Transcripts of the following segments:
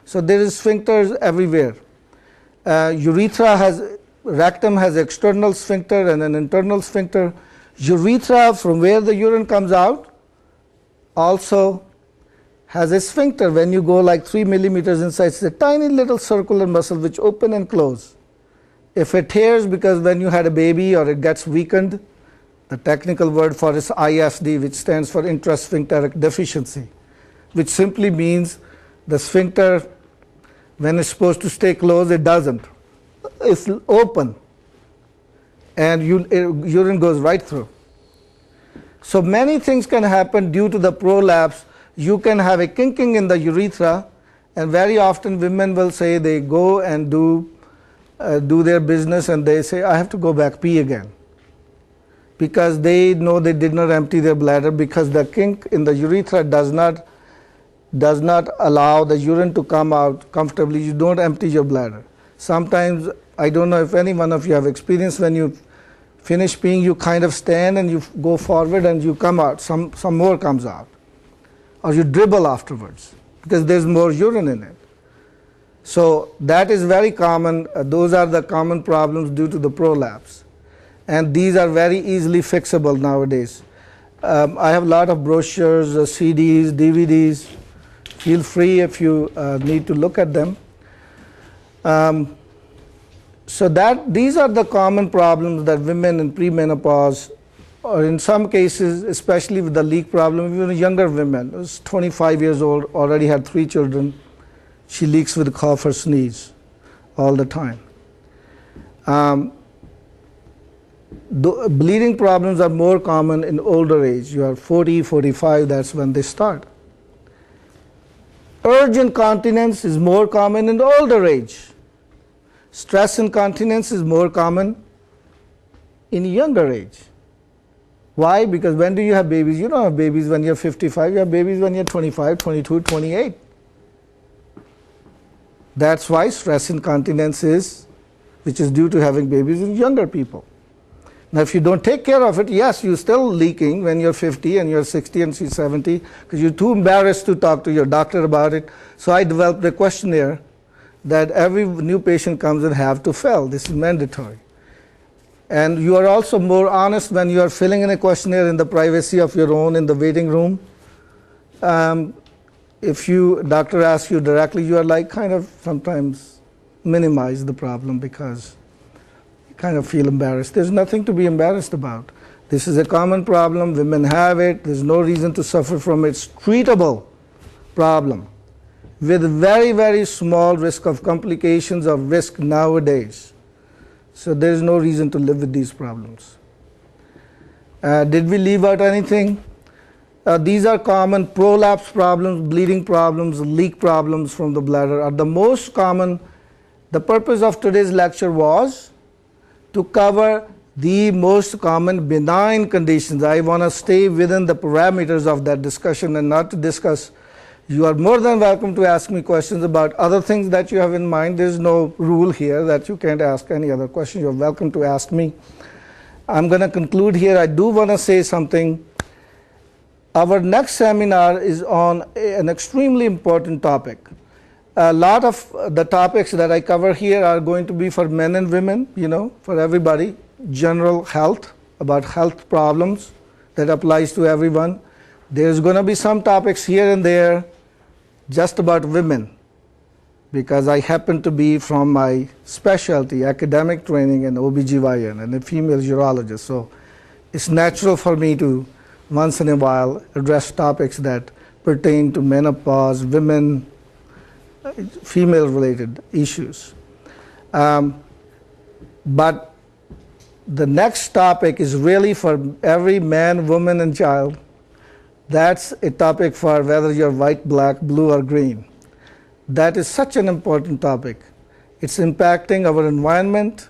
So there is sphincters everywhere. Rectum has external sphincter and an internal sphincter. Urethra, from where the urine comes out, also has a sphincter. When you go like 3 millimeters inside, it's a tiny little circular muscle which open and close. If it tears because when you had a baby or it gets weakened, the technical word for it is ISD, which stands for intrasphincteric deficiency, which simply means the sphincter, when it's supposed to stay closed, it doesn't. It's open and urine goes right through. So many things can happen due to the prolapse. You can have a kinking in the urethra, and very often women will say they go and do their business and they say, I have to go back pee again, because they know they did not empty their bladder, because the kink in the urethra does not allow the urine to come out comfortably. You don't empty your bladder. Sometimes, I don't know if any one of you have experienced, when you finish peeing, you kind of stand and you go forward and you come out, some more comes out. Or you dribble afterwards because there's more urine in it. So that is very common. Those are the common problems due to the prolapse. And these are very easily fixable nowadays. I have a lot of brochures, CDs, DVDs. Feel free if you need to look at them. So these are the common problems that women in premenopause, or in some cases, especially with the leak problem, even younger women, who's 25 years old, already had 3 children, she leaks with cough or sneeze all the time. The bleeding problems are more common in older age. You are 40, 45, that's when they start. Urge incontinence is more common in the older age. Stress incontinence is more common in younger age. Why? Because when do you have babies? You don't have babies when you're 55, you have babies when you're 25, 22, 28. That's why stress incontinence which is due to having babies in younger people. Now, if you don't take care of it, yes, you're still leaking when you're 50 and you're 60 and she's 70, because you're too embarrassed to talk to your doctor about it. So I developed a questionnaire that every new patient comes and have to fill. This is mandatory. And you are also more honest when you are filling in a questionnaire in the privacy of your own in the waiting room. If doctor asks you directly, you are like kind of sometimes minimize the problem because you kind of feel embarrassed. There's nothing to be embarrassed about. This is a common problem. Women have it. There's no reason to suffer from it. It's treatable problem with very, very small risk of complications of risk nowadays. So there is no reason to live with these problems. Did we leave out anything? These are common prolapse problems, bleeding problems, leak problems from the bladder are the most common. The purpose of today's lecture was to cover the most common benign conditions. I want to stay within the parameters of that discussion and not to discuss. You are more than welcome to ask me questions about other things that you have in mind. There's no rule here that you can't ask any other question. You're welcome to ask me. I'm going to conclude here. I do want to say something. Our next seminar is on an extremely important topic. A lot of the topics that I cover here are going to be for men and women, for everybody. General health, about health problems that applies to everyone. There's going to be some topics here and there just about women, because I happen to be from my specialty, academic training in OBGYN and a female urologist. So it's natural for me to once in a while address topics that pertain to menopause, women, female-related issues. But the next topic is really for every man, woman, and child. That's a topic for whether you're white, black, blue, or green. That is such an important topic. It's impacting our environment,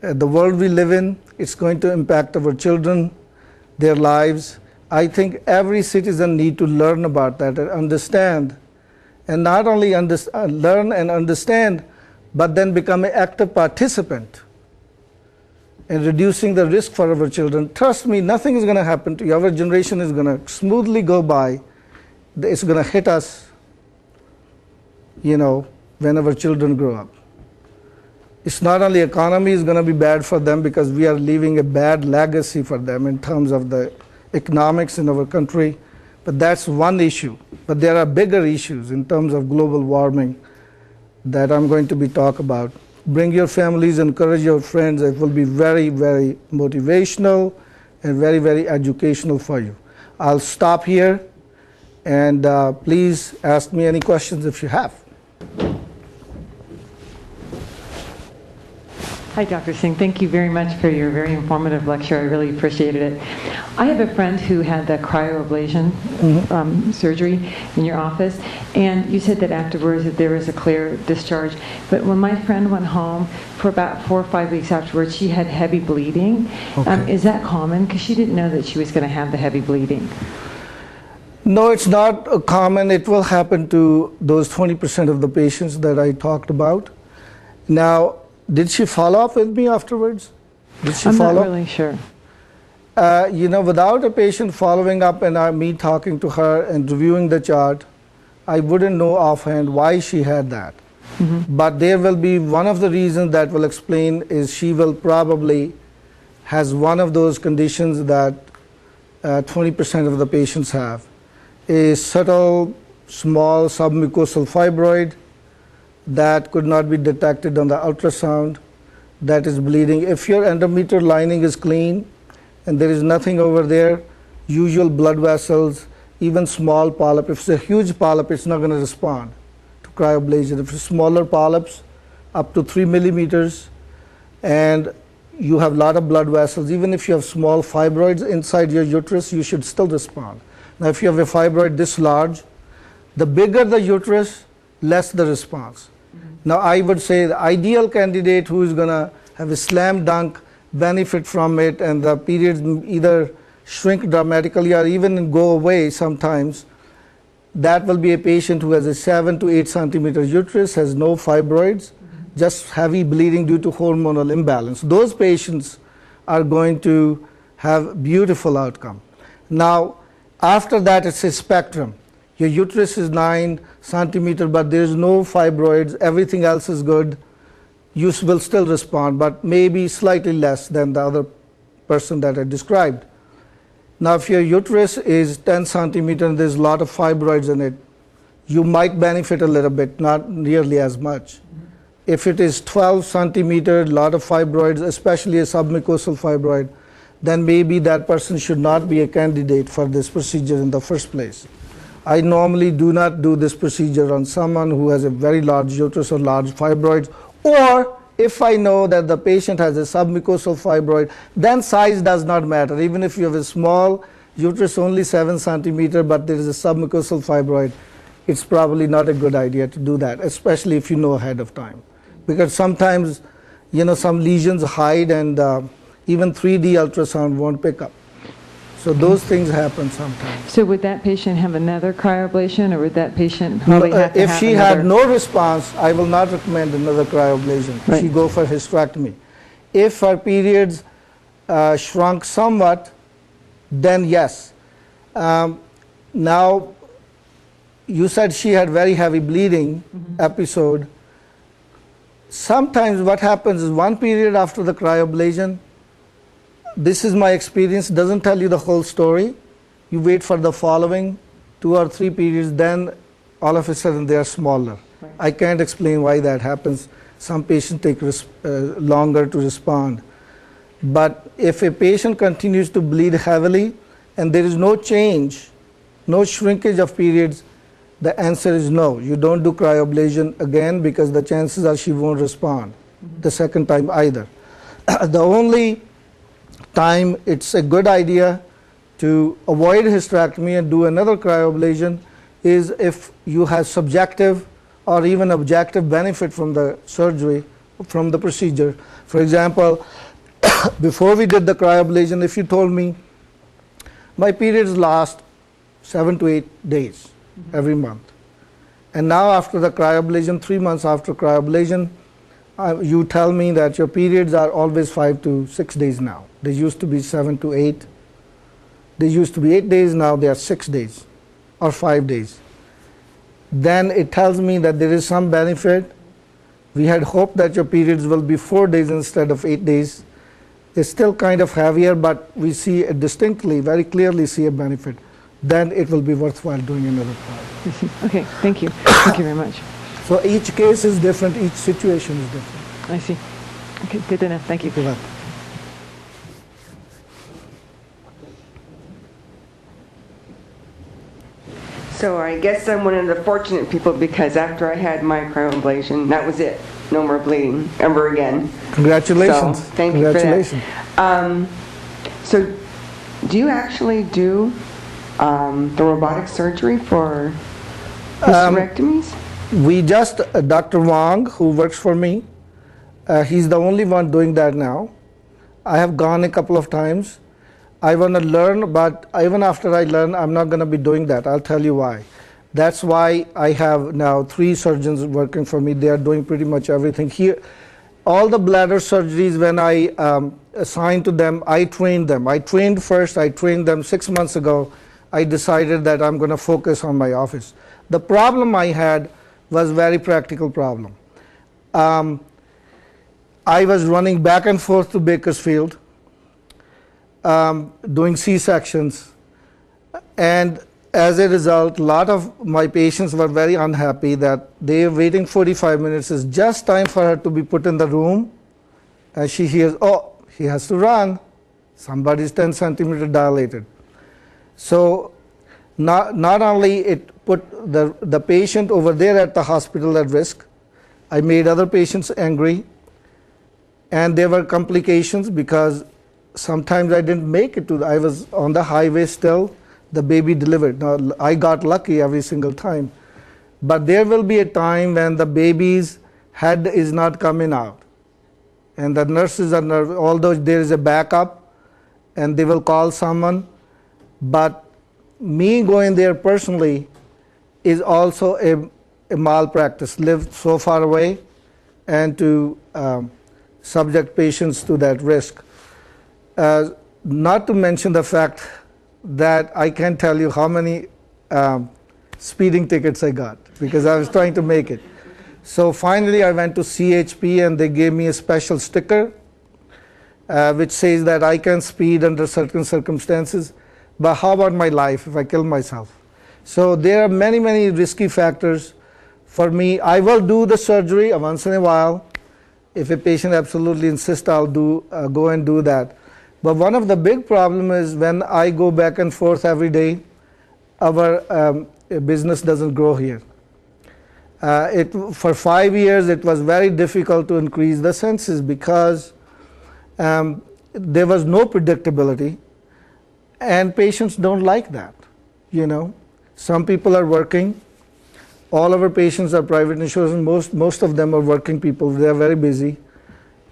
the world we live in. It's going to impact our children, their lives. I think every citizen needs to learn about that and understand, and not only learn and understand, but then become an active participant in reducing the risk for our children. Trust me, nothing is going to happen to you. Our generation is going to smoothly go by. It's going to hit us when our children grow up. It's not only economy is going to be bad for them because we are leaving a bad legacy for them in terms of the economics in our country, but that's one issue. But there are bigger issues in terms of global warming that I'm going to be talk about. Bring your families, encourage your friends. It will be very, very motivational and very, very educational for you. I'll stop here, and please ask me any questions if you have. Hi, Dr. Singh. Thank you very much for your very informative lecture. I really appreciated it. I have a friend who had the cryoablation surgery in your office, and you said that afterwards that there was a clear discharge. But when my friend went home, for about 4 or 5 weeks afterwards, she had heavy bleeding. Okay. Is that common? Because she didn't know that she was going to have the heavy bleeding. No, it's not common. It will happen to those 20% of the patients that I talked about. Now, did she follow up with me afterwards? Did she follow? I'm not really sure. Without a patient following up and me talking to her and reviewing the chart, I wouldn't know offhand why she had that. But there will be one of the reasons that will explain is she will probably has one of those conditions that 20% of the patients have. A subtle, small submucosal fibroid that could not be detected on the ultrasound that is bleeding. If your endometrial lining is clean and there is nothing over there, usual blood vessels, even small polyp, if it's a huge polyp, it's not going to respond to cryoablation. If it's smaller polyps, up to 3 millimeters, and you have a lot of blood vessels, even if you have small fibroids inside your uterus, you should still respond. Now, if you have a fibroid this large, the bigger the uterus, less the response. Now, I would say the ideal candidate who is going to have a slam dunk benefit from it and the periods either shrink dramatically or even go away sometimes, that will be a patient who has a 7 to 8 centimeter uterus, has no fibroids, just heavy bleeding due to hormonal imbalance. Those patients are going to have beautiful outcome. Now, after that, it's a spectrum. Your uterus is 9 centimeters, but there's no fibroids, everything else is good. You will still respond, but maybe slightly less than the other person that I described. Now, if your uterus is 10 centimeters and there's a lot of fibroids in it, you might benefit a little bit, not nearly as much. If it is 12 centimeters, a lot of fibroids, especially a submucosal fibroid, then maybe that person should not be a candidate for this procedure in the first place. I normally do not do this procedure on someone who has a very large uterus or large fibroids, or if I know that the patient has a submucosal fibroid, then size does not matter. Even if you have a small uterus, only 7 centimeters, but there is a submucosal fibroid, it's probably not a good idea to do that, especially if you know ahead of time. Because sometimes, some lesions hide and even 3D ultrasound won't pick up. So those things happen sometimes. So would that patient have another cryoablation, or would that patient probably have to if have she another? had no response, I will not recommend another cryoablation. Right. She go for hysterectomy. If her periods shrunk somewhat, then yes. Now, you said she had very heavy bleeding episode. Sometimes what happens is one period after the cryoablation, this is my experience, doesn't tell you the whole story. You wait for the following 2 or 3 periods, then all of a sudden they are smaller. Right. I can't explain why that happens. Some patients take longer to respond. But if a patient continues to bleed heavily and there is no change, no shrinkage of periods, the answer is no. You don't do cryoablation again because the chances are she won't respond the second time either. The only time it's a good idea to avoid hysterectomy and do another cryoablation is if you have subjective or even objective benefit from the surgery, from the procedure. For example, before we did the cryoablation, if you told me my periods last 7 to 8 days every month, and now after the cryoablation, 3 months after cryoablation, you tell me that your periods are always 5 to 6 days now. They used to be 7 to 8. They used to be 8 days, now they are 6 days or 5 days. then it tells me that there is some benefit. We had hoped that your periods will be 4 days instead of 8 days. It's still kind of heavier, but we see a distinctly, very clearly see a benefit. Then it will be worthwhile doing another trial. I see. Okay, thank you. Thank you very much. So each case is different, each situation is different. I see. Okay, good enough. Thank you. You're welcome. So I guess I'm one of the fortunate people because after I had my cryoablation, that was it. No more bleeding ever again. Congratulations. So thank you for Congratulations. that. So do you actually do the robotic surgery for hysterectomies? We just, Dr. Wang, who works for me, he's the only one doing that now. I have gone a couple of times. I want to learn, but even after I learn, I'm not going to be doing that. I'll tell you why. That's why I have now 3 surgeons working for me. They are doing pretty much everything here. All the bladder surgeries, when I assigned to them, I trained them. I trained them 6 months ago. I decided that I'm going to focus on my office. The problem I had was a very practical problem. I was running back and forth to Bakersfield, doing C-sections, and as a result, a lot of my patients were very unhappy that they were waiting 45 minutes. It's just time for her to be put in the room, and she hears, oh, he has to run. Somebody's 10 centimeter dilated. So not only it put the patient over there at the hospital at risk, I made other patients angry, and there were complications because sometimes I didn't make it I was on the highway still, the baby delivered. Now, I got lucky every single time. But there will be a time when the baby's head is not coming out. And the nurses are nervous, although there is a backup, and they will call someone. But me going there personally is also a malpractice, live so far away, and to subject patients to that risk. Not to mention the fact that I can't tell you how many speeding tickets I got because I was trying to make it. So finally I went to CHP and they gave me a special sticker which says that I can speed under certain circumstances, but how about my life if I kill myself? So there are many, many risky factors for me. I will do the surgery once in a while. If a patient absolutely insists, I'll go and do that. But one of the big problems is when I go back and forth every day, our business doesn't grow here. For 5 years, it was very difficult to increase the census because there was no predictability, and patients don't like that. You know, some people are working. All of our patients are private insurance. Most of them are working people. They are very busy.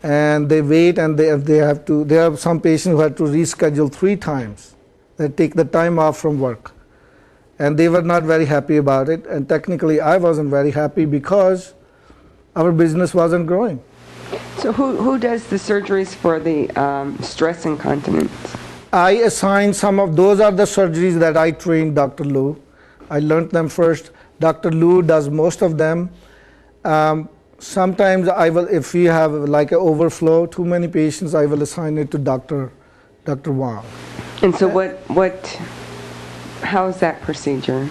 And they wait, and they have to. There are some patients who have to reschedule 3 times. They take the time off from work, and they were not very happy about it. And technically, I wasn't very happy because our business wasn't growing. So who does the surgeries for the stress incontinence? I assigned some of those are the surgeries that I trained Dr. Liu. I learned them first. Dr. Liu does most of them. Sometimes I will, if we have like an overflow, too many patients, I will assign it to Dr. Wang. And so how is that procedure?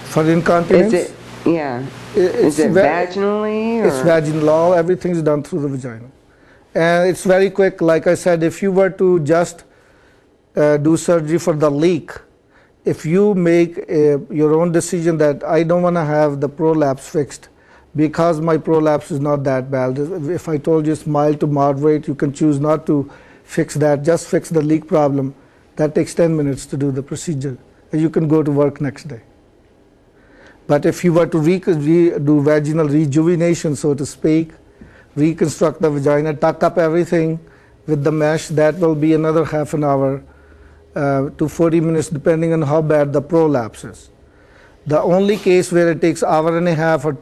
For incontinence? Is it, yeah. Is it vaginally? Or? It's vaginal. Everything is done through the vagina. And it's very quick. Like I said, if you were to just do surgery for the leak, if you make your own decision that I don't want to have the prolapse fixed, because my prolapse is not that bad. If I told you it's mild to moderate, you can choose not to fix that, just fix the leak problem. That takes 10 minutes to do the procedure, and you can go to work next day. But if you were to do vaginal rejuvenation, so to speak, reconstruct the vagina, tuck up everything with the mesh, that will be another half an hour to 40 minutes, depending on how bad the prolapse is. The only case where it takes hour and a half or